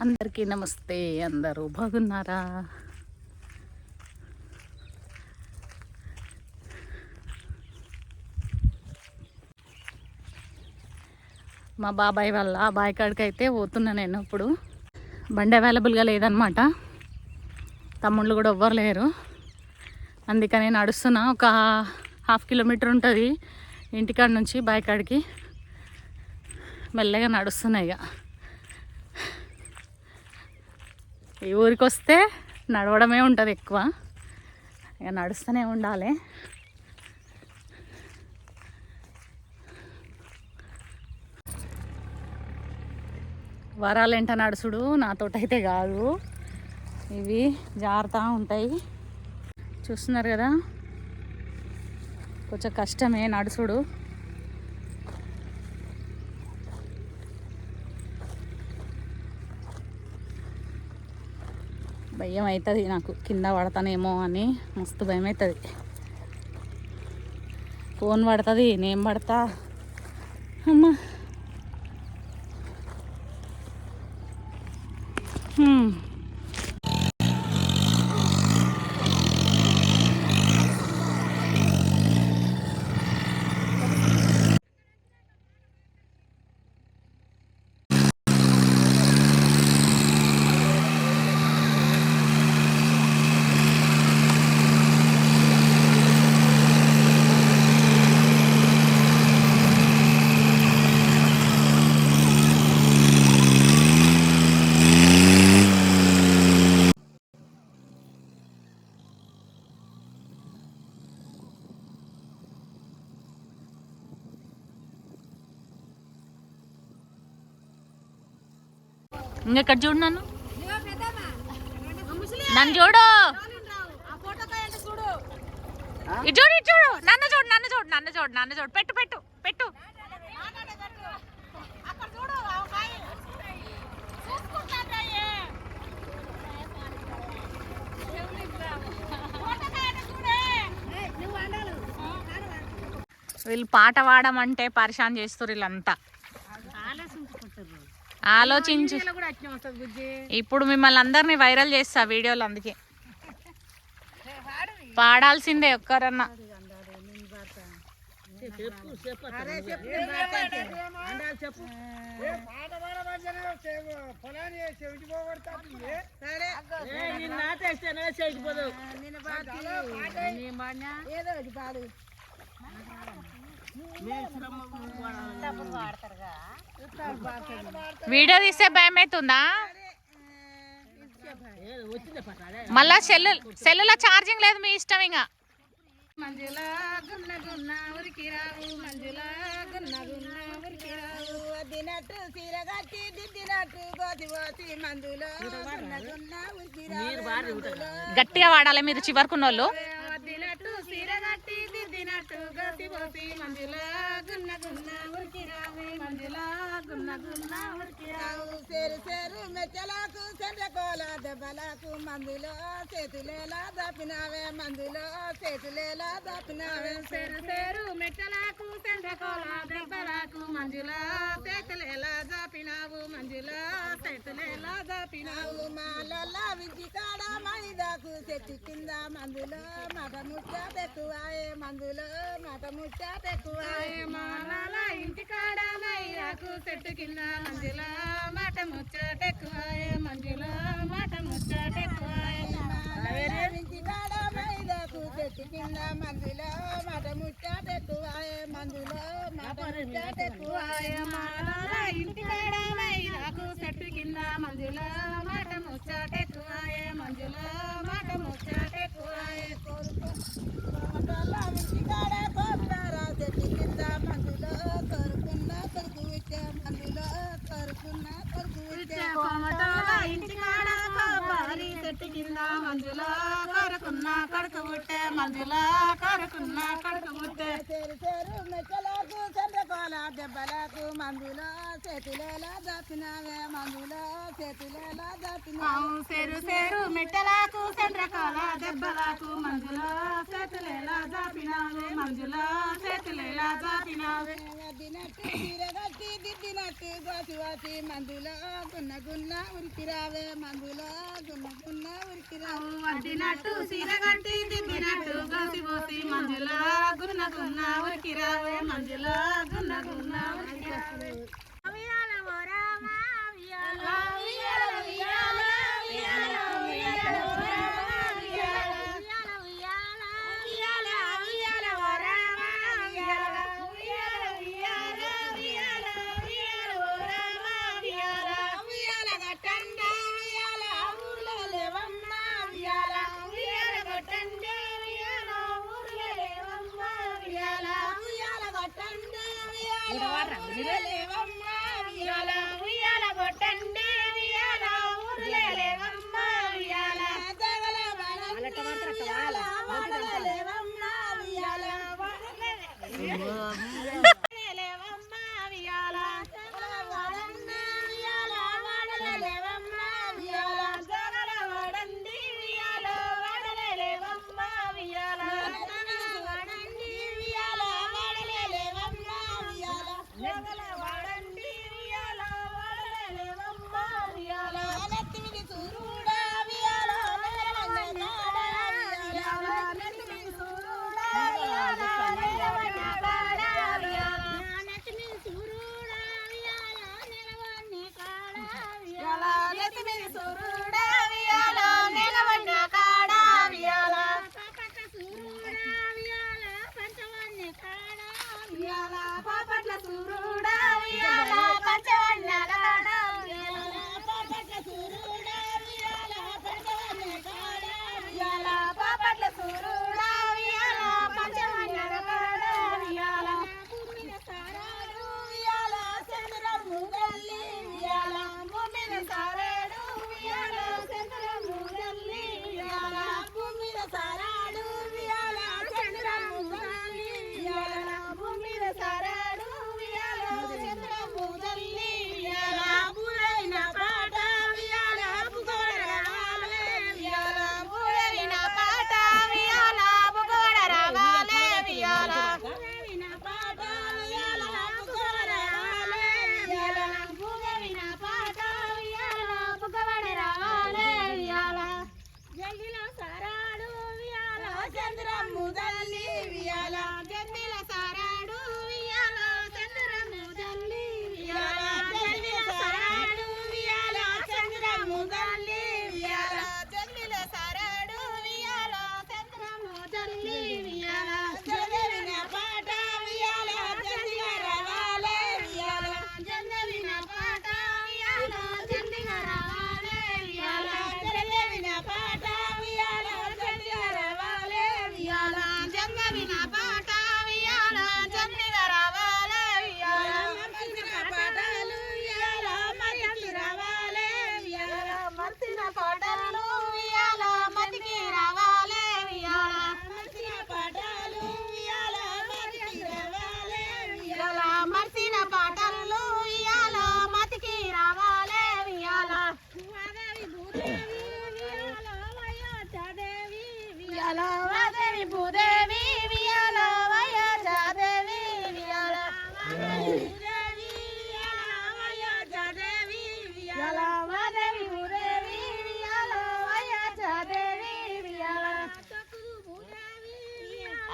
అందరికీ నమస్తే. అందరూ బాగున్నారా? మా బాబాయ్ వాళ్ళ బాయ్ కాడికి అయితే పోతున్నా నేను. ఇప్పుడు బండి అవైలబుల్గా లేదనమాట, తమ్ముళ్ళు కూడా ఎవ్వరు లేరు, అందుకని నడుస్తున్నా. ఒక 1/2 కిలోమీటర్ ఉంటుంది ఇంటికాడ నుంచి బాయ్ కాడికి. మెల్లగా నడుస్తున్నా. ఇక ఈ ఊరికి వస్తే నడవడమే ఉంటుంది ఎక్కువ, ఇక నడుస్తూనే ఉండాలి. వరాలేంట నడుచుడు నాతోటైతే కాదు, ఇవి జారుతూ ఉంటాయి. చూస్తున్నారు కదా, కొంచెం కష్టమే నడుచుడు. భయం అవుతుంది నాకు, కింద పడతానేమో అని మస్తు భయం అవుతుంది. ఫోన్ పడుతుంది, నేను పడతా. అమ్మా ఇంకెక్కడ చూడు, నన్ను చూడు, ఇటు చూడు, ఇటు చూడు, నన్ను చూడు, నన్ను చూడు, నన్ను చూడు, నన్ను చూడు. పెట్టు పెట్టు పెట్టు. వీళ్ళు పాట పాడమంటే పరిశాన్ చేస్తారు వీళ్ళంతా. ఆలోచించి ఇప్పుడు మిమ్మల్ని అందరినీ వైరల్ చేస్తా వీడియోలు, అందుకే పాడాల్సిందే ఒక్కరన్నా. వీడియో తీస్తే భయం అవుతుందా? మళ్ళా సెల్లులో ఛార్జింగ్ లేదు, మీ ఇష్టం. ఇంకా మంజులా గున్న గున్న ఉరికి రావు, మంజులా గున్న గున్న ఉరికి రావు, వదినట్టు సీరగట్టి దిద్దినట్టు గోతి పోసి మందులో గున్న గున్న ఉరికి రావు. గట్టిగా వాడాలి మీరు చివరకున్నోళ్ళు. వదినట్టు సీరగట్టి దిద్దినట్టు గోతి పోసి మంజులా గున్న గున్న ఉరికి రావు, మంజులా గున్న గున్న ఉరికి రావు. సేరు సేరు మెచ్చలకు సెండ్రకోల దెబ్బలకు మందులో చేతులేలా దాపినావే, మందులో చేతులేలా దాపినావే. సేరు సేరు మెచ్చలకు సెండ్రకోల దెబ్బలకు మంజులో చేతులేలా దాపినావు, మంజులో చేతులేలా దాపినావు. మాలల్లా వింటి కాడ మైదాకు చెట్టు కింద మందులో మాట ముచ్చటెక్కువాయే, మందులో మాట ముచ్చటెక్కువాయే. మాలల ఇంటి కాడ మైదాకు చెట్టు కింద మంజులో మాట ముచ్చటెక్కువాయే, మంజులో మాట ముచ్చటెక్కువాయే. ఇంటి కాడ మైదాకు చెట్టు కింద మందులో మాట ముచ్చటెక్కువాయే, మందులో మాట ముచ్చటెక్కువాయే. మాలల ఇంటి కాడ మైదాకు చెట్టు కింద మంజులో మాట ముచ్చటెక్కువాయే, మంజులో మాట ముచ్చటెక్కువాయే. ఇంటి కాడ కోపరా చెట్టు కింద మందులో కొరుకున్న కొరుకు విచ్చే, మందులో కొరుకున్న కొరుకు విచ్చే. కోమటోల ఇంటి కాడ కోపారి చెట్టు కింద మంజుల కొరకున్న కడుకు పుట్టే మంజుల కొరకున్న కడుకు పుట్టే చేరు చేరు మెక్కలకు చంద్రకోల దెబ్బలకు మంజుల చేతులేలా దాపినావే మంజుల చేతులేలా దాపినావు సేరు సేరు మెట్టలకు చంద్రకోల దెబ్బలకు మంజుల చేతులేలా దాపినావే మంజుల చేతులేలా దాపినావే వద్దినట్టు చీరగట్టి దిద్దినట్టు గోసి వాసి మంజుల గున్న గున్న ఉరికిరావే మంజుల గున్న గున్న ఉరికిరావు వద్దినట్టు చీరగట్టి దిద్దినట్టు గోసి పోసి మంజుల గున్న గున్న ఉరికిరావే మంజుల గున్న గున్న ఉరికిరావే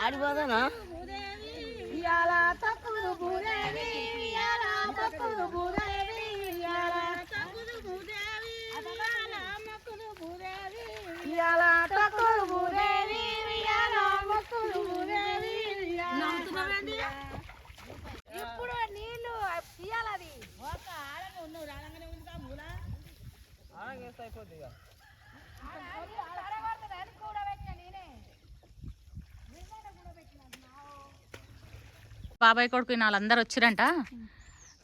ఆడిపోదానా ఇప్పుడు నీళ్ళు తీయాలది ఒక ఆడగా ఉన్నావు రాలంగానే ఉంది మూల అయిపోద్ది బాబాయ్ కొడుకు వాళ్ళందరూ వచ్చిరంట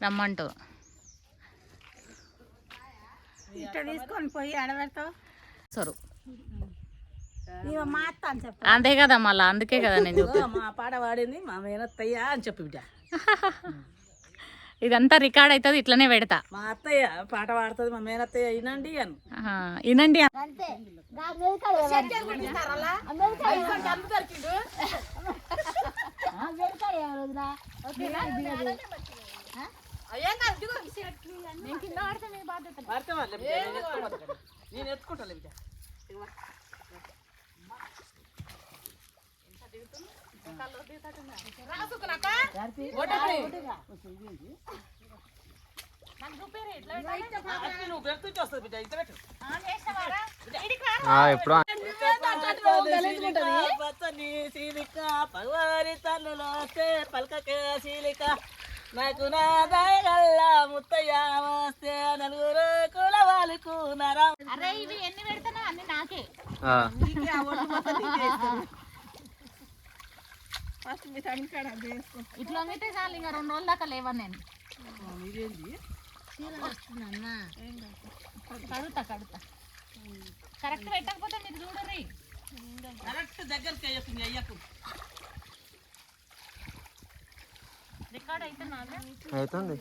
రమ్మంటూ. ఇట్లా తీసుకొని పోయి ఆడబెడతావు సరు మా అత్త అని చెప్ప అంతే కదా మళ్ళీ అందుకే కదా నేను చెప్పి మా పాట పాడింది మా మేనత్తయ్య అని చెప్పి బిడ్డ ఇదంతా రికార్డ్ అవుతుంది ఇట్లనే పెడతా మా అత్తయ్య పాట పాడుతుంది మా మేనత్తయ్య వినండి అని వినండి నేను ఎత్తుకుంటా బిడ్డ పగవారి తల్లులో పలకకే శీలిక నాకు నా దయగల్లా ముత్తయ్య వస్తే నలుగురు కుల వాళ్ళకు నరా అరే ఇవి ఎన్ని పెడతానో అన్ని నాకే ఇట్లా అయితే చాలు ఇంకా 2 రోజుల దాకా లేవని నేను కడుతా కరెక్ట్ పెట్టకపోతే మీరు చూడరు కరెక్ట్ దగ్గరికి అయ్యకు రికార్డ్ అయితే నాదే అవుతుంది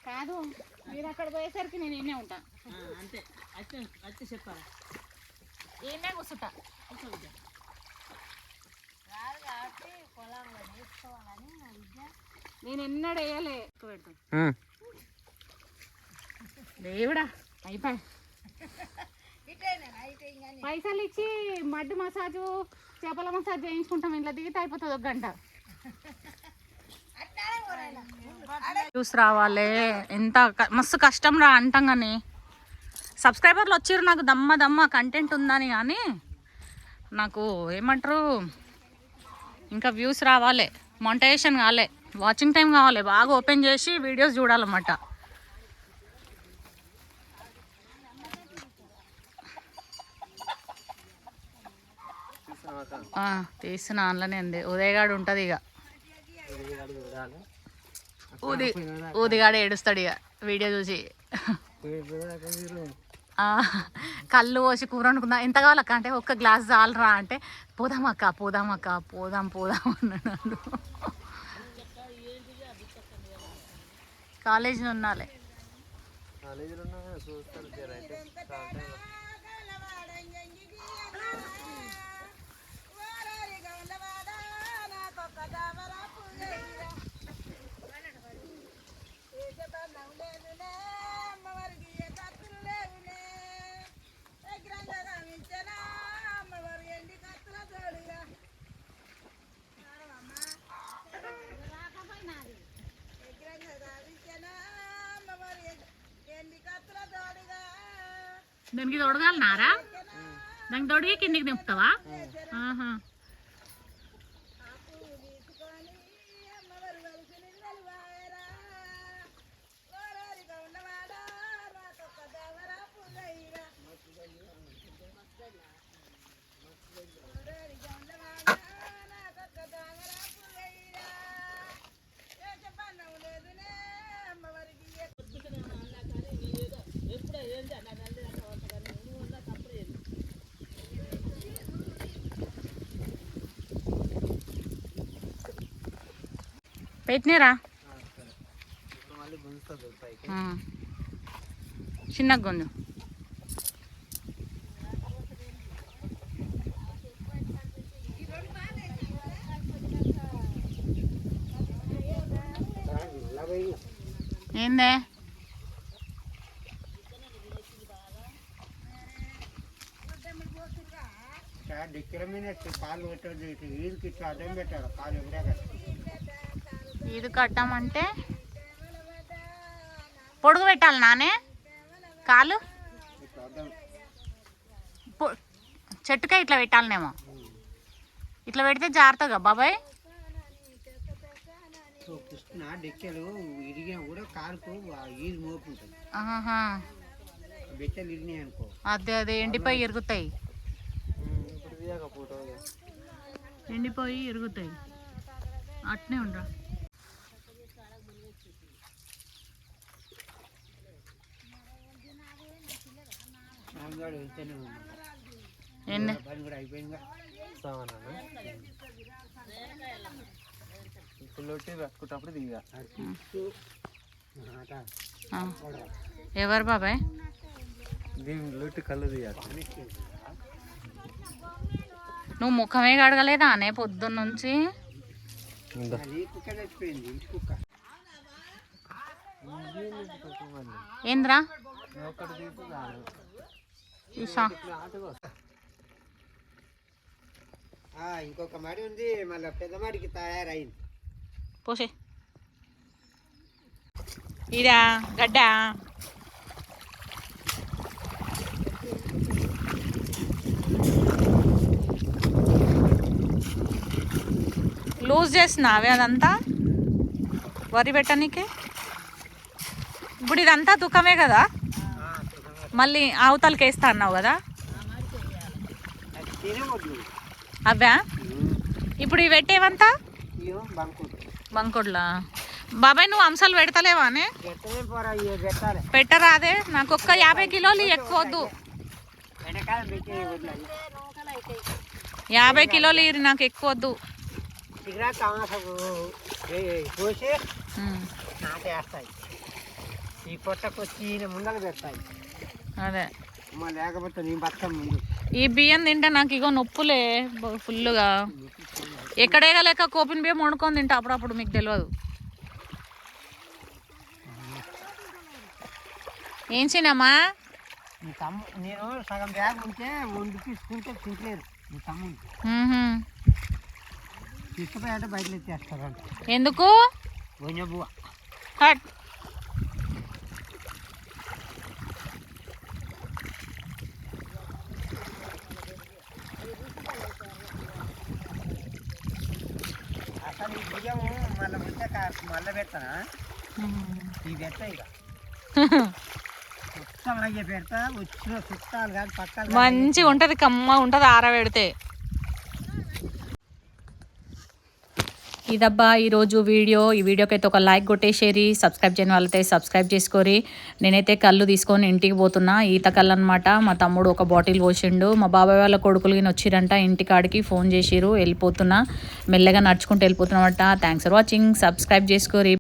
కాదు మీరు అక్కడ పోయేసరికి నేను ఏమే ఉంటా అంతే అయితే చెప్పాలి ఏమే కూర్చుంటా నేను ఎన్నడూ వేయలే దేవుడా అయిపోయి పైసలు ఇచ్చి మడ్డు మసాజు చేపల మసాజ్ చేయించుకుంటాం ఇంట్లో దిగితే అయిపోతుంది 1 గంట చూసి రావాలి ఎంత మస్తు కష్టం రా అంటాం కానీ సబ్స్క్రైబర్లు వచ్చారు నాకు దమ్మ కంటెంట్ ఉందని కానీ నాకు ఏమంటారు ఇంకా వ్యూస్ రావాలి మానిటైజేషన్ కావాలి వాచింగ్ టైం కావాలి బాగా ఓపెన్ చేసి వీడియోస్ చూడాలన్నమాట తీసిన ఆన్లైన్ ఉంది ఉదయగాడు ఉంటుంది ఇక ఊదిగాడు ఏడుస్తాడు ఇక వీడియో చూసి కళ్ళు పోసి కూర వండుకుందా ఎంత కావాలక్క అంటే 1 గ్లాస్ చాలరా అంటే పోదాం అన్నాడు కాలేజీలో ఉన్నాలే దానికి తొడగాలన్నారా దానికి తొడిగి కిందికి దింపుతావా పెట్టినారా చిన్నగా కొంచెం ఏందే డిక్కల మీద కాలు పెట్టదు ఈదుకి ఇట్లా అడ్డం పెట్టారు కాలు ఎప్పుడే ఈదు కట్టామంటే పొడుగు పెట్టాలి నానే కాలు చెట్టుకే ఇట్లా పెట్టాలనేమో ఇట్లా పెడితే జారుతుందా బాబాయ్ కృష్ణ డెక్కలు ఇరిగినా కూడా కాలుకు ఈదు మోపు ఉంటుంది బెచ్చలు ఇరినాయి అనుకో. అదే అదే ఎండిపోయి ఇరుగుతాయి, ఇప్పుడు తీయక ఫోటో ఎండిపోయి ఇరుగుతాయి. అట్నే ఉండరా. సాంగాడు వెళ్తేనే ఉన్నాడు. ఎన్ని పని కూడా అయిపోయిందిగా. లొట్టి పెట్టుకుంటప్పుడు దిగా ఎవరు బాబాయ్? దీని లొట్టి కళ్ళు దిగాలి. నువ్వు ముఖమే కడగలేదా అనే పొద్దున్న నుంచి? అది కుక్క చచ్చిపోయింది, ఇంటి కుక్క. ఏంద్రా ఒకటి తీసుకున్నాను. ఈషా ఇంకొక మడి ఉంది, మళ్ళీ పెద్ద మడికి తయారైంది. పోసే ఇదా గడ్డ లూజ్ చేసినావే అదంతా వరి పెట్టనీకి. ఇప్పుడు ఇదంతా దుఃఖమే కదా, మళ్ళీ అవతలకి వేస్తా అన్నావు కదా అవా. ఇప్పుడు ఇవి పెట్టేవంతా బంకుడ్లా. బాబాయ్ నువ్వు అంశాలు పెడతలేవా అనే? పెట్టరా అదే, నాకు ఒక్క 50 కిలోలు ఎక్కువ వద్దు. 50 కిలోలు ఇరి నాకు ఎక్కువ వద్దు. పోసి నాటేస్తాయి, ఈ పొట్టకు వచ్చి ముందలు పెడతాయి. అదే లేకపోతే నీ బతుకం ముందు ఈ బియ్యం తింటే నాకు ఇగో నొప్పులే ఫుల్గా. ఎక్కడేగా లేక కోపిన బియ్యం వండుకొని తింటా అప్పుడప్పుడు, మీకు తెలియదు. ఏం చిన్నమ్మా? నేను సగం బ్యాగ్ ఉంటే వండిపించుకుంటే తింటలేరు మీ తమ్ముడు. తీసుకుపోయాట బయటలు ఎత్తేస్తారంట. ఎందుకు? బువ్వ హట్. అసలు ఈ బియ్యం మళ్ళీ ఉంటే మళ్ళీ పెడతానా? ఇవి పెడతా ఇక మొత్తం అలాగే పెడతా. వచ్చిన చుట్టాలు కానీ పక్కన మంచిగా ఉంటుంది, కమ్మ ఉంటుంది ఆరబెడితే. ఇదబ్బా ఈరోజు వీడియో. ఈ వీడియోకి అయితే ఒక లైక్ కొట్టేసేరి, సబ్స్క్రైబ్ చేయని వాళ్ళైతే సబ్స్క్రైబ్ చేసుకోరి. నేనైతే కళ్ళు తీసుకొని ఇంటికి పోతున్నా, ఈత కళ్ళు అనమాట. మా తమ్ముడు ఒక బాటిల్ పోసిండు. మా బాబాయ్ వాళ్ళ కొడుకులు వచ్చిరంట, ఇంటికాడికి ఫోన్ చేసిరు. వెళ్ళిపోతున్నా, మెల్లగా నడుచుకుంటూ వెళ్ళిపోతున్నమాట. Thanks for watching. సబ్స్క్రైబ్ చేసుకోరి.